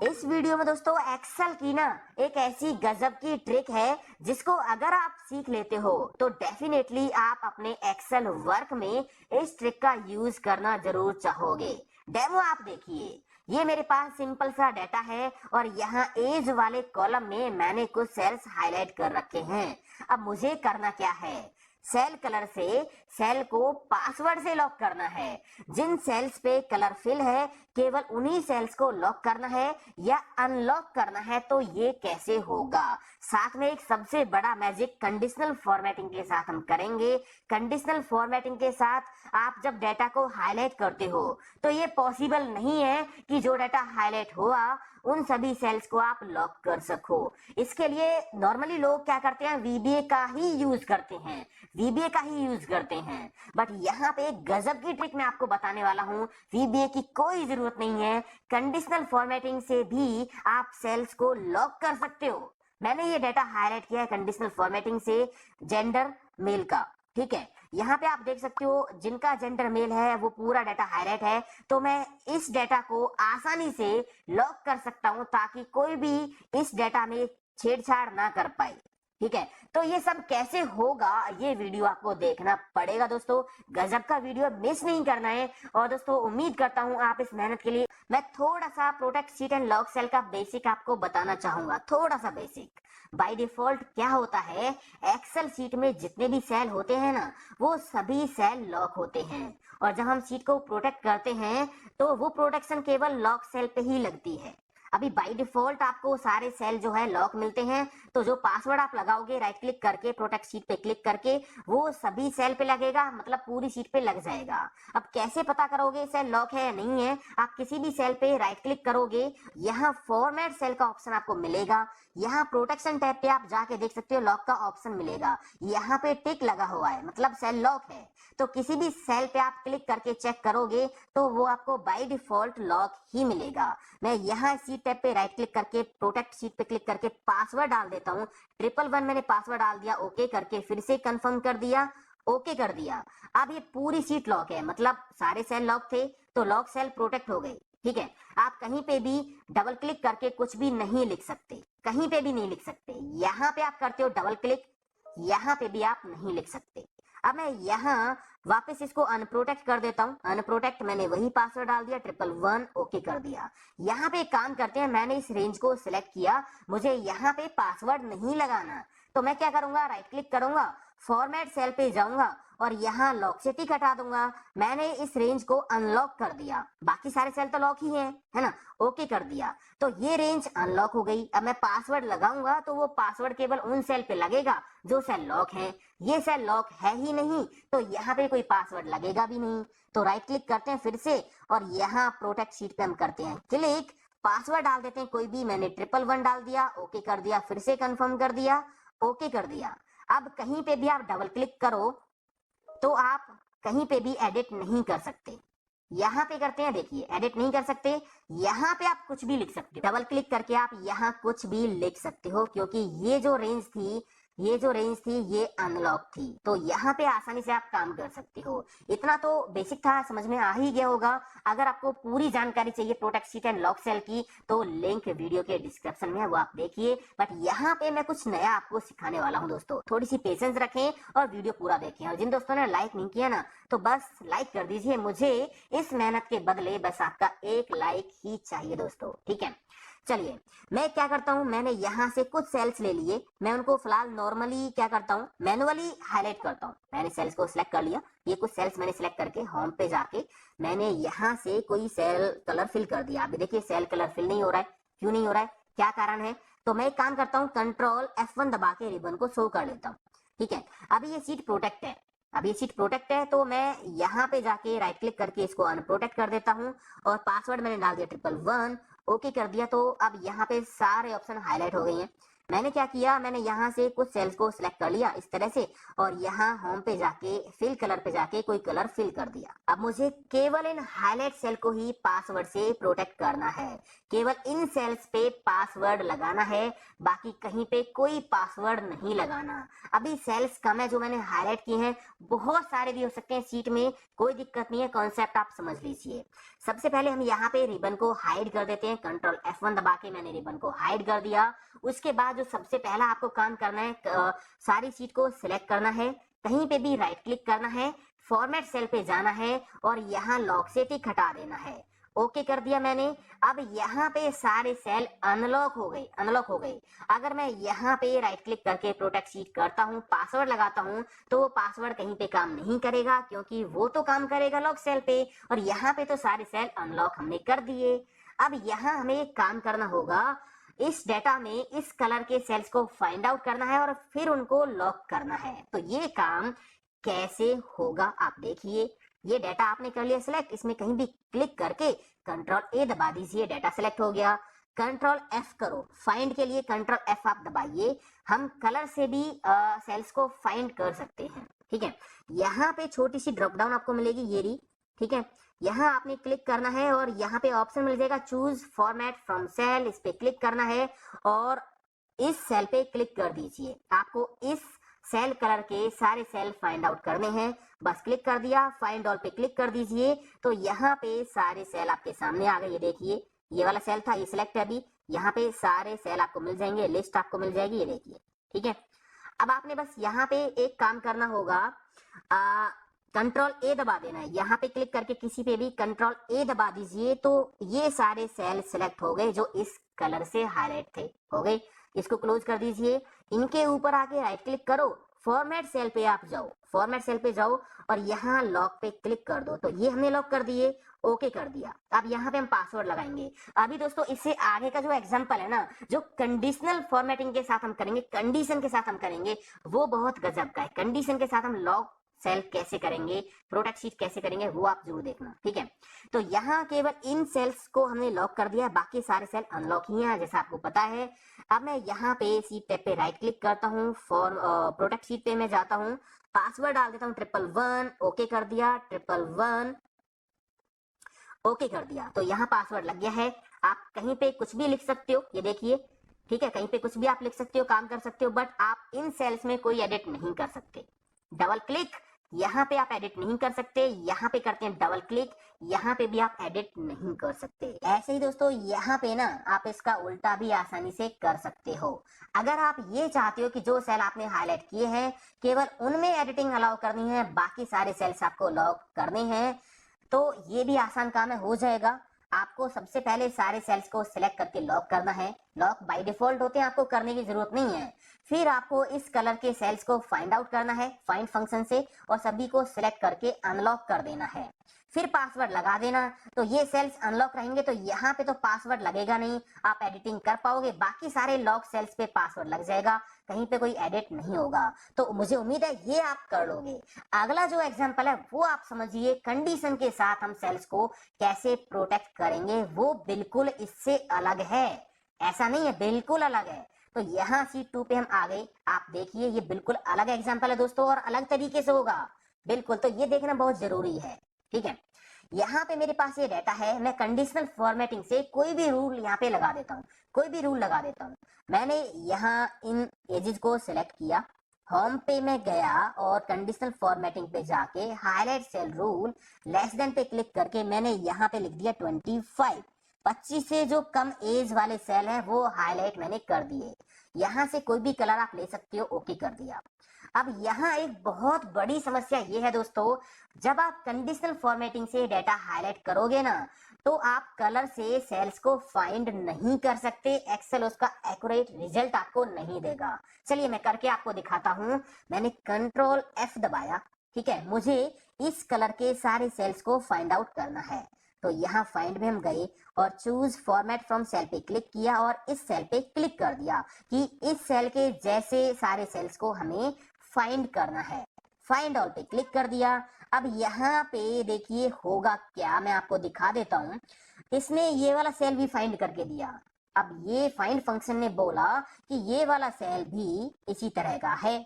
इस वीडियो में दोस्तों एक्सेल की ना एक ऐसी गजब की ट्रिक है जिसको अगर आप सीख लेते हो तो डेफिनेटली आप अपने एक्सेल वर्क में इस ट्रिक का यूज करना जरूर चाहोगे। डेमो आप देखिए। ये मेरे पास सिंपल सा डाटा है और यहाँ एज वाले कॉलम में मैंने कुछ सेल्स हाईलाइट कर रखे हैं। अब मुझे करना क्या है, सेल कलर से सेल को पासवर्ड से लॉक करना है। जिन सेल्स पे कलर फिल है केवल उन्हीं सेल्स को लॉक करना है या अनलॉक करना है। तो ये कैसे होगा, साथ में एक सबसे बड़ा मैजिक कंडीशनल फॉर्मेटिंग के साथ हम करेंगे। कंडीशनल फॉर्मेटिंग के साथ आप जब डाटा को हाईलाइट करते हो तो ये पॉसिबल नहीं है कि जो डाटा हाईलाइट हुआ उन सभी सेल्स को आप लॉक कर सको। इसके लिए नॉर्मली लोग क्या करते हैं, वीबीए का ही यूज करते हैं, वीबीए का ही यूज करते हैं। बट यहाँ पे एक गजब की ट्रिक मैं आपको बताने वाला हूँ। वीबीए की कोई जरूरत नहीं है, कंडीशनल फॉर्मेटिंग से भी आप सेल्स को लॉक कर सकते हो। मैंने ये डाटा हाईलाइट किया है कंडीशनल फॉर्मेटिंग से, जेंडर मेल का। ठीक है, यहाँ पे आप देख सकते हो जिनका जेंडर मेल है वो पूरा डाटा हाईलाइट है। तो मैं इस डाटा को आसानी से लॉक कर सकता हूँ ताकि कोई भी इस डाटा में छेड़छाड़ ना कर पाए। ठीक है, तो ये सब कैसे होगा ये वीडियो आपको देखना पड़ेगा दोस्तों। गजब का वीडियो मिस नहीं करना है। और दोस्तों उम्मीद करता हूँ आप इस मेहनत के लिए। मैं थोड़ा सा protect sheet and lock cell का बेसिक आपको बताना चाहूंगा, थोड़ा सा बेसिक। बाय डिफॉल्ट क्या होता है, एक्सेल शीट में जितने भी सेल होते हैं ना वो सभी सेल लॉक होते हैं। और जब हम शीट को प्रोटेक्ट करते हैं तो वो प्रोटेक्शन केवल लॉक सेल पे ही लगती है। अभी बाय डिफॉल्ट आपको सारे सेल जो है लॉक मिलते हैं। तो जो पासवर्ड आप लगाओगे राइट क्लिक करके प्रोटेक्ट शीट पे क्लिक करके वो सभी सेल पे लगेगा, मतलब पूरी शीट पे लग जाएगा। अब कैसे पता करोगे सेल लॉक है या नहीं है, आप किसी भी सेल पे राइट क्लिक करोगे, यहाँ फॉर्मेट सेल का ऑप्शन आपको मिलेगा। यहाँ प्रोटेक्शन टैब पे आप जाके देख सकते हो लॉक का ऑप्शन मिलेगा। यहाँ पे टिक लगा हुआ है मतलब सेल लॉक है। तो किसी भी सेल पे आप क्लिक करके चेक करोगे तो वो आपको बाय डिफॉल्ट लॉक ही मिलेगा। मैं यहाँ शीट टैब पे राइट क्लिक करके प्रोटेक्ट शीट पे क्लिक करके पासवर्ड डाल देता हूँ। 111 मैंने पासवर्ड डाल दिया, ओके करके फिर से कंफर्म कर दिया, ओके कर दिया। अब ये पूरी शीट लॉक है, मतलब सारे सेल लॉक थे तो लॉक सेल प्रोटेक्ट हो गई। ठीक है, आप कहीं पे भी डबल क्लिक करके कुछ भी नहीं लिख सकते, कहीं पे भी नहीं लिख सकते। यहाँ पे आप करते हो डबल क्लिक, यहाँ पे भी आप नहीं लिख सकते। अब मैं यहाँ वापस इसको अनप्रोटेक्ट कर देता हूँ। अनप्रोटेक्ट मैंने वही पासवर्ड डाल दिया, 111 ओके कर दिया। यहाँ पे एक काम करते हैं, मैंने इस रेंज को सिलेक्ट किया, मुझे यहाँ पे पासवर्ड नहीं लगाना। तो मैं क्या करूंगा, राइट क्लिक करूंगा, फॉर्मेट सेल पे जाऊंगा और यहाँ लॉक से टिक हटा दूंगा। मैंने इस रेंज को अनलॉक कर दिया, बाकी सारे सेल तो लॉक ही है ना, ओके कर दिया। तो ये रेंज अनलॉक हो गई। अब मैं पासवर्ड लगाऊंगा तो वो पासवर्ड केवल उन सेल पे लगेगा जो सेल लॉक है। ये सेल लॉक है ही नहीं तो यहाँ पे कोई पासवर्ड लगेगा भी नहीं। तो राइट क्लिक करते हैं फिर से और यहाँ प्रोटेक्ट शीट पे हम करते हैं क्लिक, पासवर्ड डाल देते हैं कोई भी। मैंने 111 डाल दिया, ओके कर दिया, फिर से कंफर्म कर दिया, ओके कर दिया। अब कहीं पे भी आप डबल क्लिक करो तो आप कहीं पे भी एडिट नहीं कर सकते। यहाँ पे करते हैं, देखिए एडिट नहीं कर सकते। यहाँ पे आप कुछ भी लिख सकते हो, डबल क्लिक करके आप यहाँ कुछ भी लिख सकते हो क्योंकि ये जो रेंज थी, ये जो रेंज थी ये अनलॉक थी। तो यहाँ पे आसानी से आप काम कर सकते हो। इतना तो बेसिक था, समझ में आ ही गया होगा। अगर आपको पूरी जानकारी चाहिए protect sheet and lock cell की तो लिंक वीडियो के डिस्क्रिप्शन में है, वो आप देखिए। बट यहाँ पे मैं कुछ नया आपको सिखाने वाला हूँ दोस्तों, थोड़ी सी पेशेंस रखें और वीडियो पूरा देखें। और जिन दोस्तों ने लाइक नहीं किया ना तो बस लाइक कर दीजिए, मुझे इस मेहनत के बदले बस आपका एक लाइक ही चाहिए दोस्तों। ठीक है, चलिए मैं क्या करता हूं, मैंने यहां से कुछ सेल्स ले लिए, मैं उनको फिलहाल नॉर्मली क्या करता हूं, मैनुअली हाईलाइट करता हूं। मैंने सेल्स को सिलेक्ट कर लिया, ये कुछ सेल्स मैंने सिलेक्ट करके होम पे जाके मैंने यहां से कोई सेल कलर फिल कर दिया। अभी देखिए सेल कलर फिल नहीं हो रहा है, क्यों नहीं हो रहा है, क्या कारण है। तो मैं एक काम करता हूँ, कंट्रोल F1 दबा के रिबन को शो कर लेता हूँ। ठीक है, अभी ये सीट प्रोटेक्ट है, अब ये सीट प्रोटेक्ट है तो मैं यहाँ पे जाके राइट क्लिक करके इसको अनप्रोटेक्ट कर देता हूँ और पासवर्ड मैंने डाल दिया 111, ओके कर दिया। तो अब यहाँ पे सारे ऑप्शन हाईलाइट हो गई हैं। मैंने क्या किया, मैंने यहाँ से कुछ सेल्स को सिलेक्ट कर लिया इस तरह से, और यहाँ होम पे जाके फिल कलर पे जाके कोई कलर फिल कर दिया। अब मुझे केवल इन हाईलाइट सेल को ही पासवर्ड से प्रोटेक्ट करना है, केवल इन सेल्स पे पासवर्ड लगाना है, बाकी कहीं पे कोई पासवर्ड नहीं लगाना। अभी सेल्स कम है जो मैंने हाईलाइट किए हैं, बहुत सारे भी हो सकते हैं सीट में, कोई दिक्कत नहीं है, कॉन्सेप्ट आप समझ लीजिए। सबसे पहले हम यहाँ पे रिबन को हाइड कर देते हैं, कंट्रोल F1 दबा के मैंने रिबन को हाइड कर दिया। उसके बाद जो सबसे पहला आपको काम करना है, सारी सीट को सिलेक्ट करना है, कहीं पे भी राइट क्लिक करना है, फॉर्मेट सेल पे जाना है और यहाँ लॉक से टिक हटा देना है। ओके कर दिया मैंने। अब यहाँ पे सारे सेल अनलॉक हो गए, अनलॉक हो गए। अगर मैं यहाँ पे राइट क्लिक करके प्रोटेक्ट शीट करता हूँ, पासवर्ड लगाता हूँ, तो वो पासवर्ड कहीं पे काम नहीं करेगा, क्योंकि वो तो काम करेगा लॉक सेल पे, और यहाँ पे तो सारे सेल अनलॉक हमने कर दिए। अब यहाँ हमें एक काम करना होगा, इस डेटा में इस कलर के सेल्स को फाइंड आउट करना है और फिर उनको लॉक करना है। तो ये काम कैसे होगा आप देखिए। ये डेटा आपने कर लिया सिलेक्ट, इसमें कहीं भी क्लिक करके कंट्रोल A दबा दीजिए, डेटा सिलेक्ट हो गया। कंट्रोल F करो, फाइंड के लिए कंट्रोल F आप दबाइए। हम कलर से भी सेल्स को फाइंड कर सकते हैं, ठीक है। यहाँ पे छोटी सी ड्रॉप डाउन आपको मिलेगी, ये रही, ठीक है। यहाँ आपने क्लिक करना है और यहाँ पे ऑप्शन मिल जाएगा चूज फॉर्मेट फ्रॉम सेल, इस पे क्लिक करना है और इस सेल पे क्लिक कर दीजिए। आपको इस सेल कलर के सारे सेल फाइंड आउट करने हैं, बस क्लिक कर दिया, फाइंड ऑल पे क्लिक कर दीजिए। तो यहाँ पे सारे सेल आपके सामने आ गए, ये देखिए, ये वाला सेल था, ये सिलेक्ट है अभी। यहाँ पे सारे सेल आपको मिल जाएंगे, लिस्ट आपको मिल जाएगी, ये देखिए, ठीक है। अब आपने बस यहाँ पे एक काम करना होगा, कंट्रोल A दबा देना है। यहाँ पे क्लिक करके किसी पे भी कंट्रोल A दबा दीजिए, तो ये सारे सेल सिलेक्ट हो गए जो इस कलर से हाईलाइट थे, हो गए। इसको क्लोज कर दीजिए। इनके ऊपर आके राइट क्लिक करो, फॉर्मेट सेल पे आप जाओ, फॉर्मेट सेल पे जाओ और यहाँ लॉक पे क्लिक कर दो। तो ये हमने लॉक कर दिए, ओके कर दिया। अब यहाँ पे हम पासवर्ड लगाएंगे। अभी दोस्तों इससे आगे का जो एग्जांपल है ना, जो कंडीशनल फॉर्मेटिंग के साथ हम करेंगे, कंडीशन के साथ हम करेंगे, वो बहुत गजब का है। कंडीशन के साथ हम लॉक सेल कैसे करेंगे, प्रोटेक्ट शीट कैसे करेंगे, वो आप जरूर देखना, ठीक है। तो यहाँ केवल इन सेल्स को हमने लॉक कर दिया, बाकी सारे सेल अनलॉक ही हैं जैसा आपको पता है। अब मैं यहाँ पे शीट टैब पे राइट क्लिक करता हूँ, फॉर प्रोटेक्ट शीट पे मैं जाता हूँ, पासवर्ड डाल देता हूँ 111, ओके कर दिया, 111 ओके कर दिया। तो यहाँ पासवर्ड लग गया है। आप कहीं पे कुछ भी लिख सकते हो, ये देखिए, ठीक है, कहीं पे कुछ भी आप लिख सकते हो, काम कर सकते हो, बट आप इन सेल्स में कोई एडिट नहीं कर सकते। डबल क्लिक, यहाँ पे आप एडिट नहीं कर सकते, यहाँ पे करते हैं डबल क्लिक, यहाँ पे भी आप एडिट नहीं कर सकते। ऐसे ही दोस्तों यहाँ पे ना आप इसका उल्टा भी आसानी से कर सकते हो। अगर आप ये चाहते हो कि जो सेल आपने हाईलाइट किए हैं केवल उनमें एडिटिंग अलाउ करनी है, बाकी सारे सेल्स आपको लॉक करने हैं, तो ये भी आसान काम है, हो जाएगा। आपको सबसे पहले सारे सेल्स को सिलेक्ट करके लॉक करना है। लॉक बाय डिफॉल्ट होते हैं, आपको करने की जरूरत नहीं है। फिर आपको इस कलर के सेल्स को फाइंड आउट करना है फाइंड फंक्शन से और सभी को सिलेक्ट करके अनलॉक कर देना है। फिर पासवर्ड लगा देना, तो ये सेल्स अनलॉक रहेंगे, तो यहाँ पे तो पासवर्ड लगेगा नहीं, आप एडिटिंग कर पाओगे, बाकी सारे लॉक सेल्स पे पासवर्ड लग जाएगा, कहीं पे कोई एडिट नहीं होगा। तो मुझे उम्मीद है ये आप कर लोगे। अगला जो एग्जांपल है वो आप समझिए, कंडीशन के साथ हम सेल्स को कैसे प्रोटेक्ट करेंगे, वो बिल्कुल इससे अलग है, ऐसा नहीं है, बिल्कुल अलग है। तो यहाँ शीट 2 पे हम आ गए, आप देखिए ये बिल्कुल अलग एग्जांपल है दोस्तों और अलग तरीके से होगा बिल्कुल, तो ये देखना बहुत जरूरी है, ठीक है। यहाँ पे मेरे पास ये डाटा है, मैं कंडीशनल फॉर्मेटिंग से कोई भी रूल यहाँ पे लगा देता हूँ, कोई भी रूल लगा देता हूँ। मैंने यहाँ इन एजेस को सिलेक्ट किया, होम पे में गया और कंडीशनल फॉर्मेटिंग पे जाके highlight cell rule less than पे क्लिक करके मैंने यहाँ पे लिख दिया 25। 25 से जो कम एज वाले सेल हैं वो हाईलाइट मैंने कर दिए। यहाँ से कोई भी कलर आप ले सकते हो, ओके कर दिया। अब यहाँ एक बहुत बड़ी समस्या ये है दोस्तों, जब आप कंडीशनल फॉर्मेटिंग से डेटा हाईलाइट करोगे ना, तो आप कलर से सेल्स को फाइंड नहीं कर सकते, एक्सेल उसका एक्यूरेट रिजल्ट आपको नहीं देगा। चलिए मैं करके आपको दिखाता हूँ। मैंने कंट्रोल F दबाया, ठीक है, मुझे इस कलर के सारे सेल्स को फाइंड आउट करना है। तो यहाँ फाइंड में हम गए और चूज फॉर्मेट फ्रॉम सेल पे क्लिक किया और इस सेल पे क्लिक कर दिया कि इस सेल के जैसे सारे सेल्स को हमें फाइंड करना है। फाइंड ऑल पे क्लिक कर दिया। अब यहाँ पे देखिए होगा क्या, मैं आपको दिखा देता हूँ। इसने ये वाला सेल भी फाइंड करके दिया, अब ये फाइंड फंक्शन ने बोला कि ये वाला सेल भी इसी तरह का है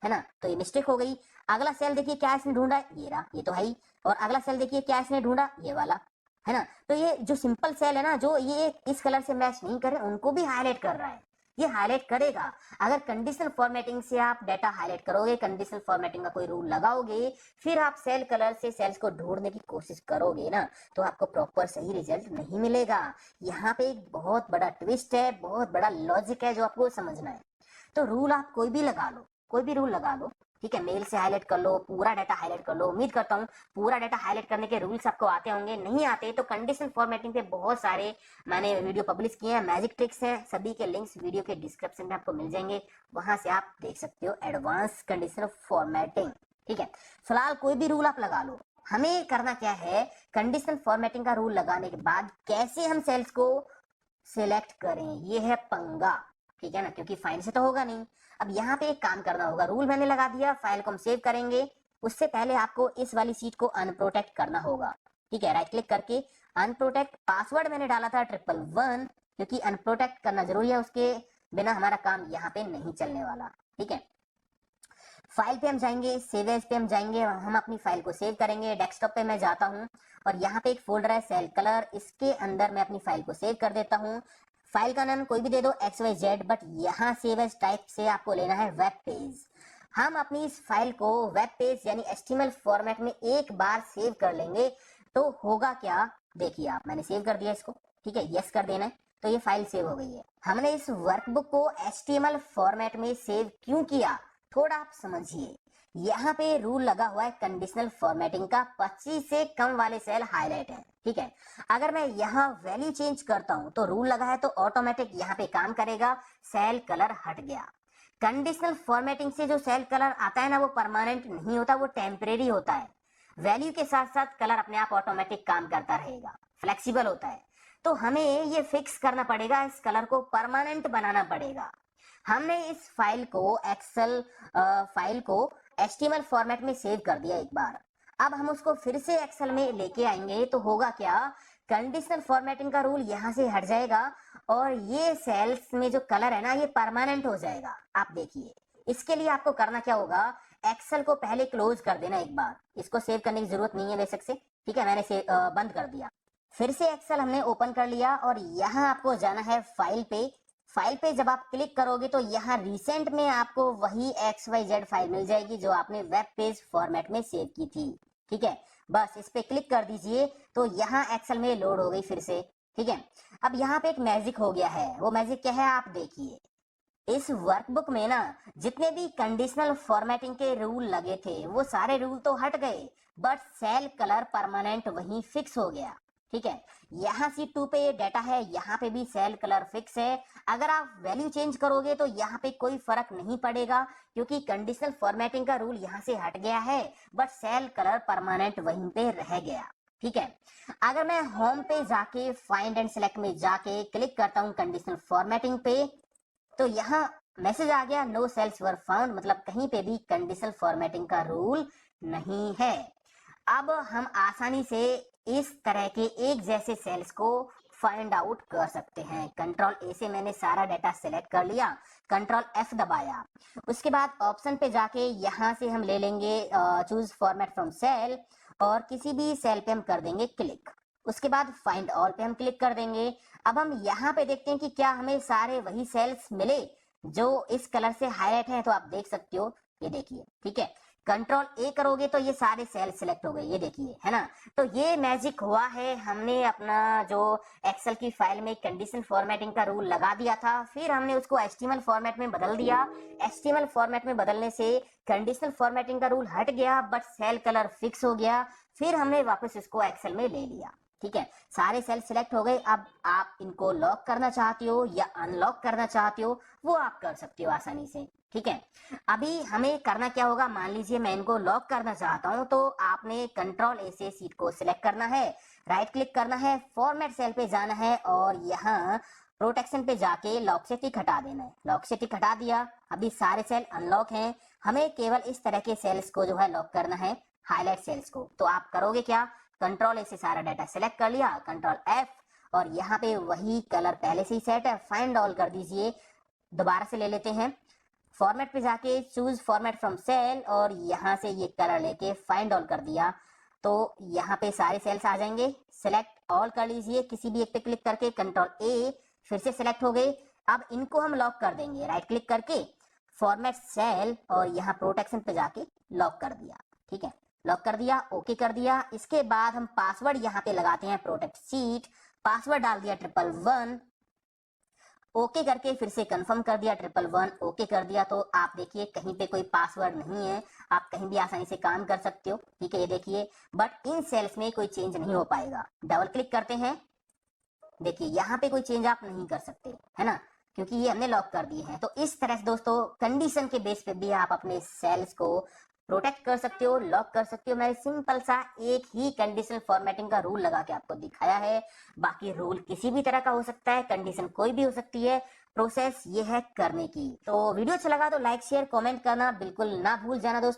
ना, तो ये मिस्टेक हो गई। अगला सेल देखिए क्या इसने ढूंढा, ये रहा, ये तो है ही। और अगला सेल देखिए क्या इसने ढूंढा, ये वाला, है ना। तो ये जो सिंपल सेल है ना, जो ये इस कलर से मैच नहीं कर रहे, उनको भी हाईलाइट कर रहा है, ये हाईलाइट करेगा। अगर कंडीशनल फॉर्मेटिंग से आप डाटा हाईलाइट करोगे, कंडीशनल फॉर्मेटिंग का कोई रूल लगाओगे, फिर आप सेल कलर से सेल्स को ढूंढने की कोशिश करोगे ना, तो आपको प्रॉपर सही रिजल्ट नहीं मिलेगा। यहाँ पे एक बहुत बड़ा ट्विस्ट है, बहुत बड़ा लॉजिक है जो आपको समझना है। तो रूल आप कोई भी लगा लो, कोई भी रूल लगा लो, ठीक है, मेल से हाईलाइट कर लो, पूरा डाटा हाईलाइट कर लो। उम्मीद करता हूँ पूरा डाटा हाईलाइट करने के रूल्स आपको आते होंगे। नहीं आते तो कंडीशन फॉर्मेटिंग पे बहुत सारे मैंने वीडियो पब्लिश किए हैं, मैजिक ट्रिक्स हैं, सभी के लिंक्स वीडियो के डिस्क्रिप्शन में आपको मिल जाएंगे, वहां से आप देख सकते हो एडवांस कंडीशनल फॉर्मेटिंग। ठीक है, फिलहाल कोई भी रूल आप लगा लो, हमें करना क्या है, कंडीशनल फॉर्मेटिंग का रूल लगाने के बाद कैसे हम सेल्स को सिलेक्ट करें, ये है पंगा। ठीक है ना, क्योंकि फाइल से तो होगा नहीं। अब यहाँ पे एक काम करना होगा, रूल मैंने लगा दिया, फाइल को हम सेव करेंगे, उससे पहले आपको इस वाली सीट को अनप्रोटेक्ट करना होगा। ठीक है, राइट क्लिक करके अनप्रोटेक्ट, पासवर्ड मैंने डाला था 111, क्योंकि अनप्रोटेक्ट करना जरूरी है, उसके बिना हमारा काम यहाँ पे नहीं चलने वाला। ठीक है, फाइल पे हम जाएंगे, सेव एज पे हम जाएंगे, हम अपनी फाइल को सेव करेंगे। डेस्कटॉप पे मैं जाता हूँ और यहाँ पे एक फोल्डर है सेल कलर, इसके अंदर मैं अपनी फाइल को सेव कर देता हूँ। फाइल का नाम कोई भी दे दो, XYZ, बट यहाँ सेव एज टाइप से आपको लेना है वेब पेज। हम अपनी इस फाइल को वेब पेज यानी HTML फॉर्मेट में एक बार सेव कर लेंगे तो होगा क्या, देखिए आप, मैंने सेव कर दिया इसको, ठीक है, यस कर देना है, तो ये फाइल सेव हो गई है। हमने इस वर्कबुक को HTML फॉर्मेट में सेव क्यों किया, थोड़ा आप समझिए। यहाँ पे रूल लगा हुआ है कंडीशनल फॉर्मेटिंग का, 25 से कम वाले सेल हाईलाइट है। ठीक है, अगर मैं यहाँ वैल्यू चेंज करता हूँ तो रूल लगा है तो ऑटोमेटिक यहाँ पे काम करेगा, सेल कलर हट गया। कंडीशनल फॉर्मेटिंग से जो सेल कलर आता है ना, वो परमानेंट नहीं होता, वो टेम्परेरी होता है। वैल्यू के साथ साथ कलर अपने आप ऑटोमेटिक काम करता रहेगा, फ्लेक्सिबल होता है। तो हमें ये फिक्स करना पड़ेगा, इस कलर को परमानेंट बनाना पड़ेगा। हमने इस फाइल को एक्सेल फाइल को HTML फॉर्मेट में सेव कर दिया एक बार। अब हम उसको फिर से एक्सेल में लेके आएंगे तो होगा क्या, कंडीशनल फॉर्मेटिंग का रूल यहाँ से हट जाएगा और ये सेल्स में जो कलर है ना, ये परमानेंट हो जाएगा। आप देखिए, इसके लिए आपको करना क्या होगा, एक्सेल को पहले क्लोज कर देना एक बार, इसको सेव करने की जरूरत नहीं है बेशक से। ठीक है, मैंने बंद कर दिया। फिर से एक्सेल हमने ओपन कर लिया और यहाँ आपको जाना है फाइल पे। फाइल पे जब आप क्लिक करोगे तो यहाँ रिसेंट में आपको वही XYZ फाइल मिल जाएगी जो आपने वेब पेज फॉर्मेट में सेव की थी। ठीक है, बस इस पे क्लिक कर दीजिए तो यहाँ एक्सेल में लोड हो गई फिर से। ठीक है, अब यहाँ पे एक मैजिक हो गया है, वो मैजिक क्या है आप देखिए। इस वर्कबुक में ना जितने भी कंडीशनल फॉर्मेटिंग के रूल लगे थे वो सारे रूल तो हट गए, बट सेल कलर परमानेंट वहीं फिक्स हो गया। ठीक है, यहाँ C2 पे ये डाटा है, यहाँ पे भी सेल कलर फिक्स है। अगर आप वैल्यू चेंज करोगे तो यहाँ पे कोई फर्क नहीं पड़ेगा, क्योंकि कंडीशनल फॉर्मेटिंग का रूल यहाँ से हट गया है, बट सेल कलर परमानेंट वहीं पे रह गया। ठीक है, अगर मैं होम पे जाके फाइंड एंड सेलेक्ट में जाके क्लिक करता हूँ कंडीशनल फॉर्मेटिंग पे, तो यहाँ मैसेज आ गया नो सेल्स वर फाउंड, मतलब कहीं पे भी कंडीशनल फॉर्मेटिंग का रूल नहीं है। अब हम आसानी से इस तरह के एक जैसे सेल्स को फाइंड आउट कर सकते हैं। कंट्रोल A से मैंने सारा डाटा सेलेक्ट कर लिया, कंट्रोल F दबाया, उसके बाद ऑप्शन पे जाके यहाँ से हम ले लेंगे चूज फॉर्मेट फ्रॉम सेल और किसी भी सेल पे हम कर देंगे क्लिक। उसके बाद फाइंड ऑल पे हम क्लिक कर देंगे। अब हम यहाँ पे देखते हैं कि क्या हमें सारे वही सेल्स मिले जो इस कलर से हाईलाइट है, तो आप देख सकते हो, ये देखिए। ठीक है, कंट्रोल A करोगे तो ये सारे सेल सिलेक्ट हो गए, ये देखिए, है ना। तो ये मैजिक हुआ है, हमने अपना जो एक्सेल की फाइल में कंडीशन फॉर्मेटिंग का रूल लगा दिया था, फिर हमने उसको HTML फॉर्मेट में बदल दिया। HTML फॉर्मेट में बदलने से कंडीशनल फॉर्मेटिंग का रूल हट गया, बट सेल कलर फिक्स हो गया। फिर हमने वापस इसको एक्सेल में ले लिया। ठीक है, सारे सेल सिलेक्ट हो गए। अब आप इनको लॉक करना चाहते हो या अनलॉक करना चाहते हो, वो आप कर सकते हो आसानी से। ठीक है, अभी हमें करना क्या होगा, मान लीजिए मैं इनको लॉक करना चाहता हूं, तो आपने कंट्रोल A से सीट को सिलेक्ट करना है, राइट क्लिक करना है, फॉर्मेट सेल पे जाना है और यहाँ प्रोटेक्शन पे जाके लॉक से टिक हटा देना है। लॉक से टिक हटा दिया, अभी सारे सेल अनलॉक हैं। हमें केवल इस तरह के सेल्स को जो है लॉक करना है, हाईलाइट सेल्स को। तो आप करोगे क्या, कंट्रोल A से सारा डाटा सेलेक्ट कर लिया, कंट्रोल F और यहाँ पे वही कलर पहले से ही सेट है, फाइंड ऑल कर दीजिए। दोबारा से ले लेते हैं, फॉर्मेट पे जाके चूज फॉर्मेट फ्रॉम सेल और यहाँ से ये कलर लेके फाइंड ऑल कर दिया तो यहाँ पे सारे सेल्स आ जाएंगे। सेलेक्ट ऑल कर लीजिए किसी भी एक पे क्लिक करके, कंट्रोल ए, फिर से सेलेक्ट हो गए। अब इनको हम लॉक कर देंगे, राइट क्लिक करके फॉर्मेट सेल और यहाँ प्रोटेक्शन पे जाके लॉक कर दिया। ठीक है, लॉक कर दिया, ओके कर दिया। इसके बाद हम पासवर्ड यहाँ पे लगाते हैं प्रोटेक्ट सीट, पासवर्ड डाल दिया 111, ओके करके फिर से कंफर्म कर दिया 111, ओके कर दिया। तो आप देखिए कहीं पे कोई पासवर्ड नहीं है, आप कहीं भी आसानी से काम कर सकते हो। ठीक है, ये देखिए, बट इन सेल्स में कोई चेंज नहीं हो पाएगा। डबल क्लिक करते हैं, देखिए यहाँ पे कोई चेंज आप नहीं कर सकते, है ना, क्योंकि ये हमने लॉक कर दिए हैं। तो इस तरह से दोस्तों कंडीशन के बेस पे भी आप अपने सेल्स को प्रोटेक्ट कर सकते हो, लॉक कर सकते हो। मैंने सिंपल सा एक ही कंडीशनल फॉर्मेटिंग का रूल लगा के आपको दिखाया है, बाकी रूल किसी भी तरह का हो सकता है, कंडीशन कोई भी हो सकती है, प्रोसेस ये है करने की। तो वीडियो अच्छा लगा तो लाइक शेयर कमेंट करना बिल्कुल ना भूल जाना दोस्तों।